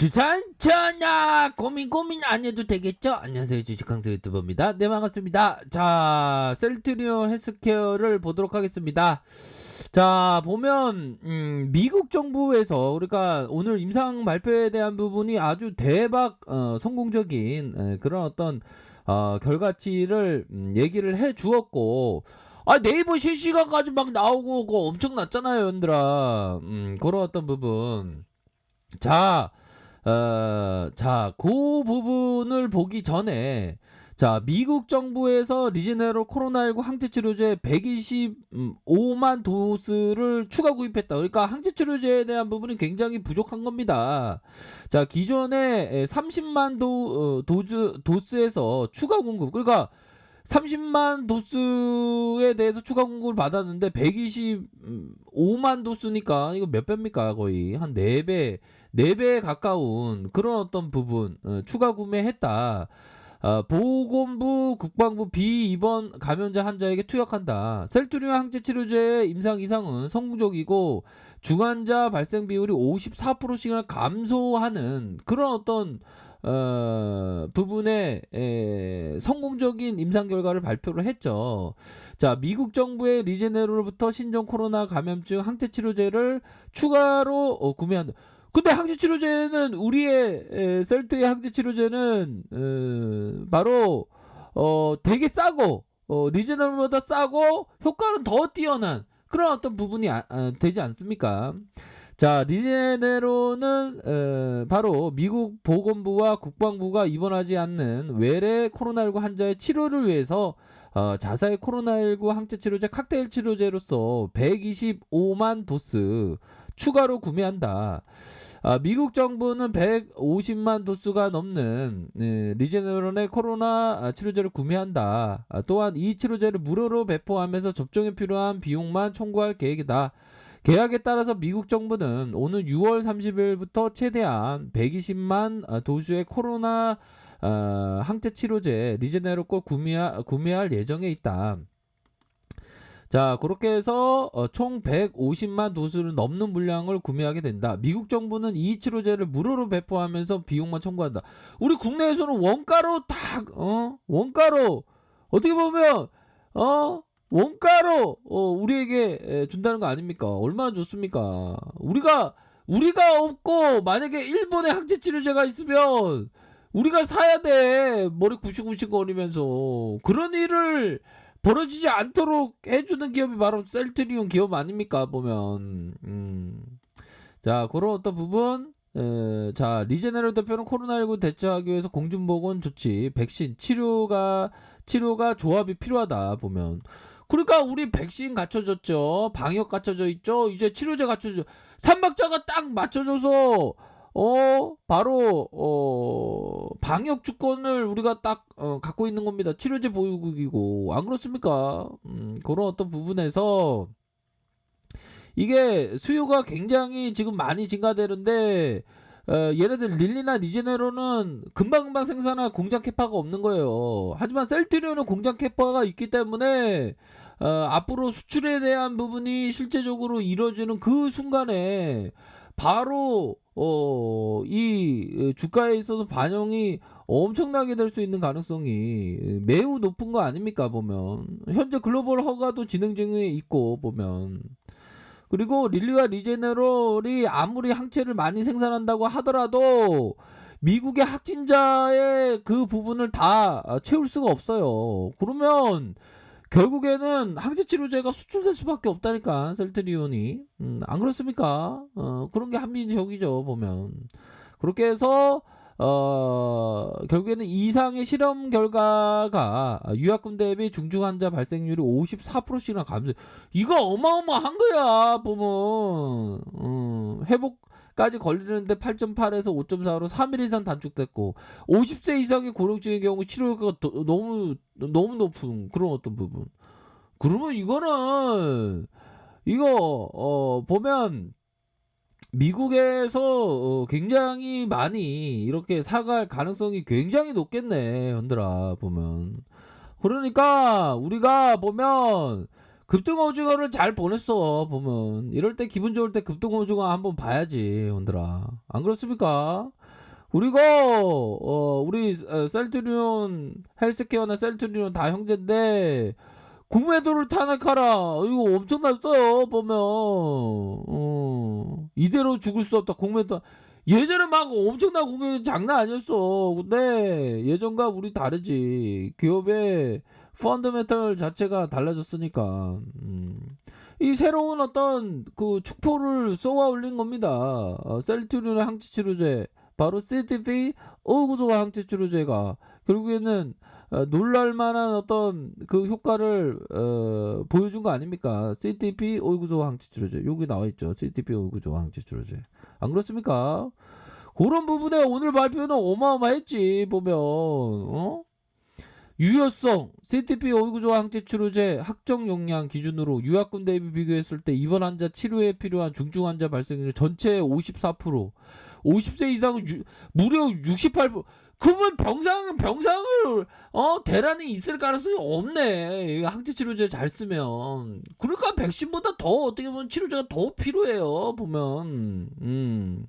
주산천하 고민 안 해도 되겠죠? 안녕하세요, 주식강사 유튜버입니다. 네, 반갑습니다. 자, 셀트리온 헬스케어를 보도록 하겠습니다. 자, 보면 미국 정부에서 우리가 오늘 임상 발표에 대한 부분이 아주 대박 성공적인 그런 어떤 결과치를 얘기를 해 주었고, 네이버 실시간까지 막 나오고 그거 엄청났잖아요, 여러분들아. 그런 어떤 부분. 자, 그 부분을 보기 전에, 자, 미국 정부에서 리제네로 코로나19 항체치료제 125만 도스를 추가 구입했다. 그러니까 항체치료제에 대한 부분이 굉장히 부족한 겁니다. 자, 기존에 30만 도스에서 추가 공급, 그러니까 30만 도스에 대해서 추가 공급을 받았는데 125만 도스니까 이거 몇 배입니까? 거의 한 4배, 4배에 가까운 그런 어떤 부분 추가 구매했다. 보건부, 국방부 비입원 감염자 환자에게 투약한다. 셀트리온 항체치료제의 임상 이상은 성공적이고 중환자 발생 비율이 54%씩이나 감소하는 그런 어떤 부분에 성공적인 임상 결과를 발표를 했죠. 자, 미국 정부의 리제네로로부터 신종 코로나 감염증 항체치료제를 추가로 구매한다. 근데 항체치료제는 우리의 셀트의 항체치료제는 바로 되게 싸고 리제네로보다 싸고 효과는 더 뛰어난 그런 어떤 부분이 되지 않습니까? 자, 리제네로는 바로 미국 보건부와 국방부가 입원하지 않는 외래 코로나19 환자의 치료를 위해서 자사의 코로나19 항체치료제 칵테일 치료제로서 125만 도스 추가로 구매한다. 미국 정부는 150만 도스가 넘는 리제네론의 코로나 치료제를 구매한다. 또한 이 치료제를 무료로 배포하면서 접종에 필요한 비용만 청구할 계획이다. 계약에 따라서 미국 정부는 오는 6월 30일부터 최대한 120만 도수의 코로나 항체 치료제 리제네로 걸 구매할 예정에 있다. 자, 그렇게 해서 총 150만 도수를 넘는 물량을 구매하게 된다. 미국 정부는 이 치료제를 무료로 배포하면서 비용만 청구한다. 우리 국내에서는 원가로 원가로 어떻게 보면 원가로 우리에게 준다는 거 아닙니까? 얼마나 좋습니까? 우리가 없고 만약에 일본에 항체 치료제가 있으면 우리가 사야 돼. 머리 굽신굽신 거리면서. 그런 일을 벌어지지 않도록 해주는 기업이 바로 셀트리온 기업 아닙니까? 보면. 자, 그런 어떤 부분. 자, 리제네로 대표는 코로나19 대처하기 위해서 공중보건 조치, 백신, 치료가 조합이 필요하다. 보면. 그러니까 우리 백신 갖춰졌죠. 방역 갖춰져 있죠. 이제 치료제 갖춰져. 삼박자가 딱 맞춰져서 바로 방역 주권을 우리가 딱 갖고 있는 겁니다. 치료제 보유국이고 안 그렇습니까? 그런 어떤 부분에서 이게 수요가 굉장히 지금 많이 증가되는데 얘네들 릴리나 리제네로는 금방금방 생산할 공장 캐파가 없는 거예요. 하지만 셀트리온은 공장 캐파가 있기 때문에 앞으로 수출에 대한 부분이 실제적으로 이루어지는 그 순간에 바로 이 주가에 있어서 반영이 엄청나게 될 수 있는 가능성이 매우 높은 거 아닙니까? 보면 현재 글로벌 허가도 진행 중에 있고 보면. 그리고 릴리와 리제네롤이 아무리 항체를 많이 생산한다고 하더라도 미국의 확진자의 그 부분을 다 채울 수가 없어요. 그러면 결국에는 항체 치료제가 수출될 수밖에 없다니까, 셀트리온이. 안 그렇습니까? 그런 게 합리적이죠, 보면. 그렇게 해서 결국에는 이상의 실험 결과가 유약군 대비 중증 환자 발생률이 54%씩이나 감소. 이거 어마어마한 거야, 보면. 회복까지 걸리는데 8.8에서 5.4로 3일 이상 단축됐고 50세 이상의 고령층의 경우 치료가 너무 높은 그런 어떤 부분. 그러면 이거는 이거 보면 미국에서 굉장히 많이 이렇게 사갈 가능성이 굉장히 높겠네, 현들아 보면. 그러니까 우리가 보면 급등오징어를 잘 보냈어, 보면. 이럴 때 기분 좋을 때 급등오징어 한번 봐야지, 현들아. 안 그렇습니까? 우리가 우리 셀트리온 헬스케어나 셀트리온 다 형제인데 공매도를 탄핵하라. 이거 엄청났어요. 보면 이대로 죽을 수 없다. 공매도 예전에 막 엄청난 공매도 장난 아니었어. 근데 예전과 우리 다르지. 기업의 펀더멘털 자체가 달라졌으니까. 이 새로운 어떤 그 축포를 쏘아 올린 겁니다. 셀트리온의 항체치료제 바로 CTP 어구조화 항체치료제가 결국에는 놀랄만한 어떤 그 효과를 보여준 거 아닙니까? CTP 어구조화 항체치료제 여기 나와 있죠. CTP 어구조화 항체치료제 안 그렇습니까? 그런 부분에 오늘 발표는 어마어마했지 보면 유효성 CTP 어구조화 항체치료제 확정 용량 기준으로 유압군 대비 비교했을 때 입원 환자 치료에 필요한 중증 환자 발생률 전체의 54%, 50세 이상은 무려 68%. 그러면 병상을 대란이 있을 가능성이 없네. 항체 치료제 잘 쓰면. 그러니까 백신보다 더 어떻게 보면 치료제가 더 필요해요. 보면.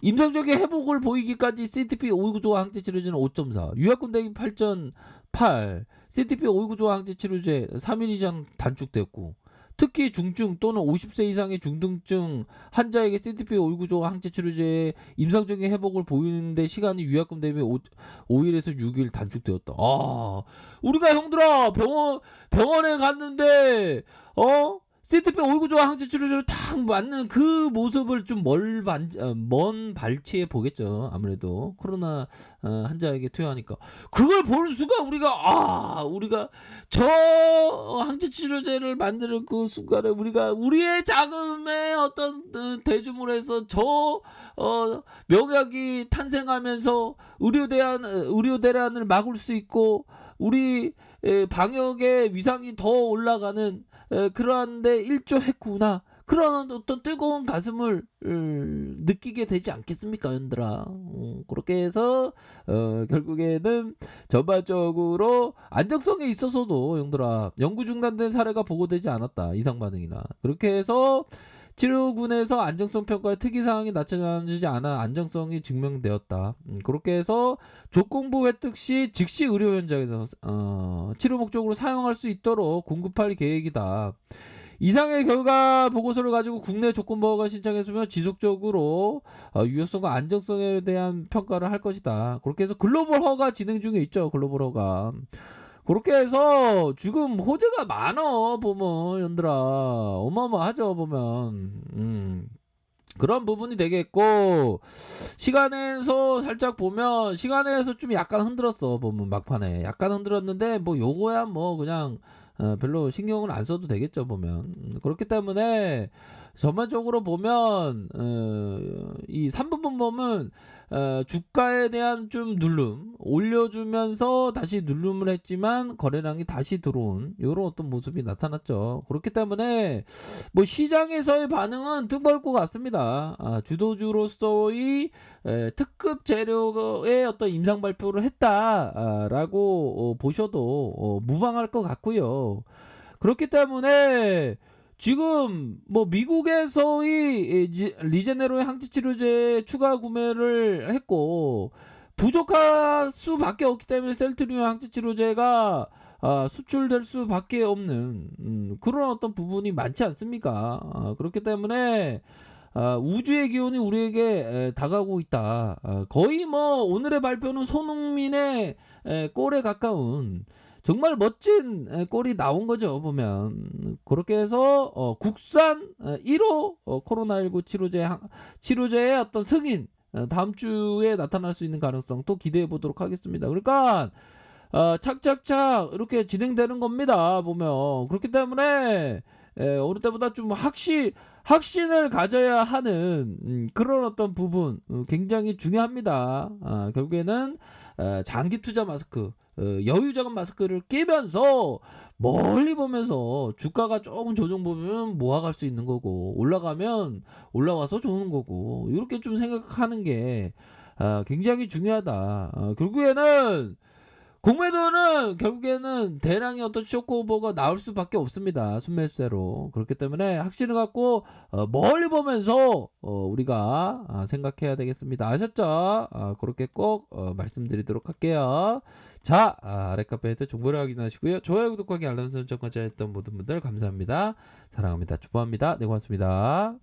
임상적인 회복을 보이기까지 CTP529조화 항체 치료제는 5.4, 유압군 대비 8.8, CTP529조화 항체 치료제 3일 이상 단축됐고, 특히 중증 또는 50세 이상의 중등증 환자에게 CTP529조화 항체 치료제의 임상적인 회복을 보이는데 시간이 유압군 대비 5일에서 6일 단축되었다. 우리가 형들아 병원에 갔는데 CTP529조화 항체 치료제를 딱 맞는 그 모습을 좀 먼 발치해 보겠죠. 아무래도 코로나 환자에게 투여하니까 그걸 볼 수가 우리가 저 항체 치료제를 만드는 그 순간에 우리가 우리의 자금의 어떤 대주물에서 저 명약이 탄생하면서 의료대란을 막을 수 있고 우리 방역의 위상이 더 올라가는 그러한데 일조했구나. 그런 어떤 뜨거운 가슴을 느끼게 되지 않겠습니까, 연들아? 그렇게 해서 결국에는 전반적으로 안정성에 있어서도 형들아 연구 중단된 사례가 보고되지 않았다. 이상 반응이나 그렇게 해서 치료군에서 안정성 평가에 특이사항이 나타나지 않아 안정성이 증명되었다. 그렇게 해서 조건부 획득 시 즉시 의료 현장에서 치료 목적으로 사용할 수 있도록 공급할 계획이다. 이상의 결과 보고서를 가지고 국내 조건부허가 신청했으면 지속적으로 유효성과 안정성에 대한 평가를 할 것이다. 그렇게 해서 글로벌 허가 진행 중에 있죠. 글로벌 허가. 그렇게 해서 지금 호재가 많어 보면 연들아 어마어마하죠 보면 그런 부분이 되겠고 시간에서 살짝 보면 시간에서 좀 약간 흔들었어 보면 막판에 약간 흔들었는데 뭐 요거야 뭐 그냥 별로 신경을 안 써도 되겠죠 보면 그렇기 때문에 전반적으로 보면 이 3부분 보면 주가에 대한 좀 누름 올려주면서 다시 누름을 했지만 거래량이 다시 들어온 이런 어떤 모습이 나타났죠. 그렇기 때문에 뭐 시장에서의 반응은 뜨거울 것 같습니다. 주도주로서의 특급 재료의 어떤 임상 발표를 했다라고 보셔도 무방할 것 같고요. 그렇기 때문에 지금 뭐 미국에서의 리제네로의 항체치료제 추가 구매를 했고 부족할 수밖에 없기 때문에 셀트리온 항체치료제가 수출될 수밖에 없는 그런 어떤 부분이 많지 않습니까? 그렇기 때문에 우주의 기운이 우리에게 다가오고 있다. 거의 뭐 오늘의 발표는 손흥민의 골에 가까운 정말 멋진 골이 나온 거죠 보면 그렇게 해서 국산 1호 코로나19 치료제의 어떤 승인 다음 주에 나타날 수 있는 가능성 또 기대해 보도록 하겠습니다. 그러니까 착착착 이렇게 진행되는 겁니다 보면 그렇기 때문에 어느 때보다 좀 확신을 가져야 하는 그런 어떤 부분 굉장히 중요합니다. 결국에는 장기 투자 마스크 여유 자금 마스크를 끼면서 멀리 보면서 주가가 조금 조정 보면 모아갈 수 있는 거고 올라가면 올라와서 좋은 거고 이렇게 좀 생각하는 게 굉장히 중요하다. 결국에는 공매도는 결국에는 대량의 어떤 쇼크오버가 나올 수밖에 없습니다, 순매수세로. 그렇기 때문에 확신을 갖고 멀리 보면서 우리가 생각해야 되겠습니다. 아셨죠? 그렇게 꼭 말씀드리도록 할게요. 자, 아래 카페에서 정보를 확인하시고요. 좋아요, 구독하기, 알람 설정까지 했던 모든 분들 감사합니다. 사랑합니다. 축복합니다. 네, 고맙습니다.